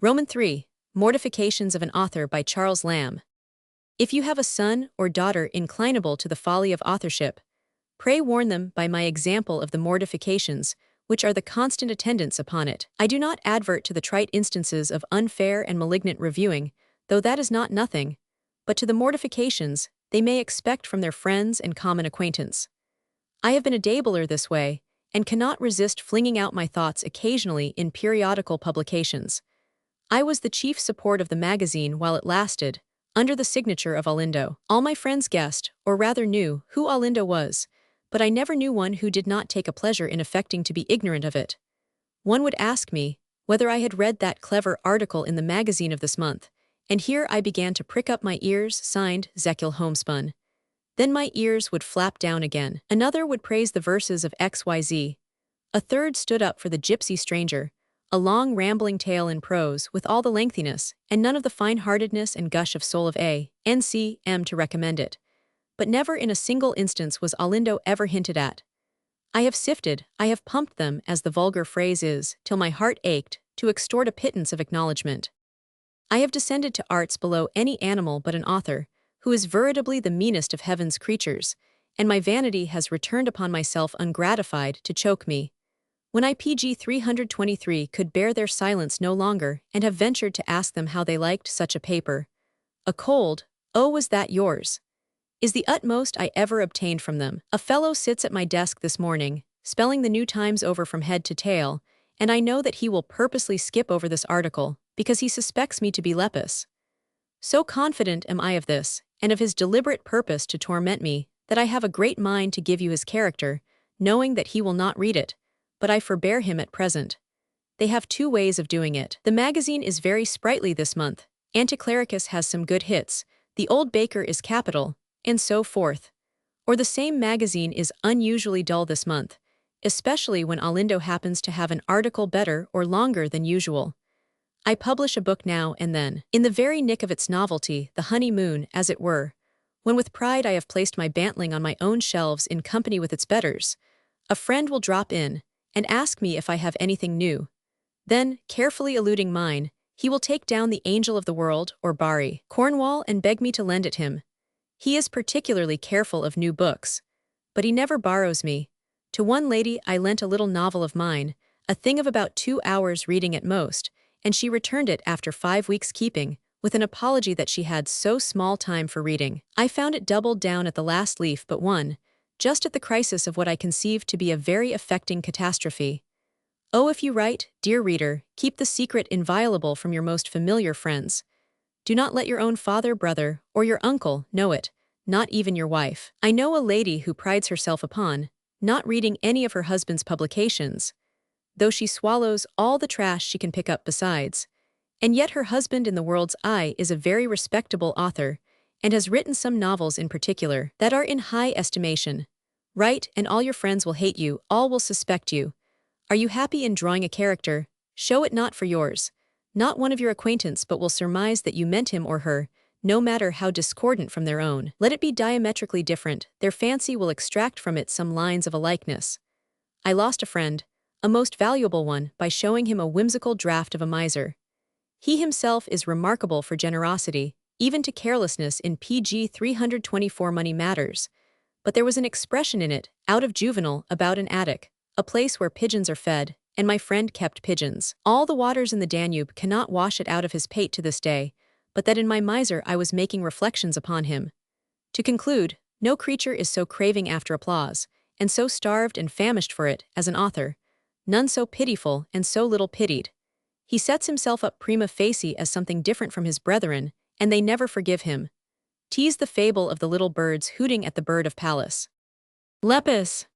Roman 3. Mortifications of an Author by Charles Lamb. If you have a son or daughter inclinable to the folly of authorship, pray warn them by my example of the mortifications, which are the constant attendants upon it. I do not advert to the trite instances of unfair and malignant reviewing, though that is not nothing, but to the mortifications they may expect from their friends and common acquaintance. I have been a dabbler this way, and cannot resist flinging out my thoughts occasionally in periodical publications. I was the chief support of the magazine while it lasted, under the signature of Olindo. All my friends guessed, or rather knew, who Olindo was, but I never knew one who did not take a pleasure in affecting to be ignorant of it. One would ask me whether I had read that clever article in the magazine of this month, and here I began to prick up my ears, signed Zekiel Homespun. Then my ears would flap down again. Another would praise the verses of XYZ. A third stood up for the Gypsy Stranger, a long rambling tale in prose with all the lengthiness and none of the fine-heartedness and gush of soul of A.N.C.M. to recommend it. But never in a single instance was Olindo ever hinted at. I have sifted, I have pumped them, as the vulgar phrase is, till my heart ached, to extort a pittance of acknowledgment. I have descended to arts below any animal but an author, who is veritably the meanest of heaven's creatures, and my vanity has returned upon myself ungratified to choke me. When I PG 323 could bear their silence no longer and have ventured to ask them how they liked such a paper. A cold, "Oh, was that yours?" is the utmost I ever obtained from them. A fellow sits at my desk this morning, spelling the New Times over from head to tail, and I know that he will purposely skip over this article because he suspects me to be lepus. So confident am I of this, and of his deliberate purpose to torment me, that I have a great mind to give you his character, knowing that he will not read it, but I forbear him at present. They have two ways of doing it. The magazine is very sprightly this month, Anticlericus has some good hits, The Old Baker is capital, and so forth. Or the same magazine is unusually dull this month, especially when Olindo happens to have an article better or longer than usual. I publish a book now and then, in the very nick of its novelty, the honeymoon, as it were, when with pride I have placed my bantling on my own shelves in company with its betters. A friend will drop in and ask me if I have anything new. Then, carefully eluding mine, he will take down The Angel of the World, or Barry Cornwall, and beg me to lend it him. He is particularly careful of new books, but he never borrows me. To one lady I lent a little novel of mine, a thing of about 2 hours reading at most, and she returned it after 5 weeks' keeping, with an apology that she had so small time for reading. I found it doubled down at the last leaf but one, just at the crisis of what I conceived to be a very affecting catastrophe. Oh, if you write, dear reader, keep the secret inviolable from your most familiar friends. Do not let your own father, brother, or your uncle know it, not even your wife. I know a lady who prides herself upon not reading any of her husband's publications, though she swallows all the trash she can pick up besides. And yet her husband in the world's eye is a very respectable author, and has written some novels in particular that are in high estimation. Write, and all your friends will hate you, all will suspect you. Are you happy in drawing a character? Show it not for yours. Not one of your acquaintance but will surmise that you meant him or her, no matter how discordant from their own. Let it be diametrically different, their fancy will extract from it some lines of a likeness. I lost a friend, a most valuable one, by showing him a whimsical draught of a miser. He himself is remarkable for generosity, even to carelessness in PG 324 Money Matters, but there was an expression in it, out of Juvenal, about an attic, a place where pigeons are fed, and my friend kept pigeons. All the waters in the Danube cannot wash it out of his pate to this day, but that in my miser I was making reflections upon him. To conclude, no creature is so craving after applause, and so starved and famished for it, as an author, none so pitiful and so little pitied. He sets himself up prima facie as something different from his brethren, and they never forgive him. Tease the fable of the little birds hooting at the bird of Pallas. Lepus.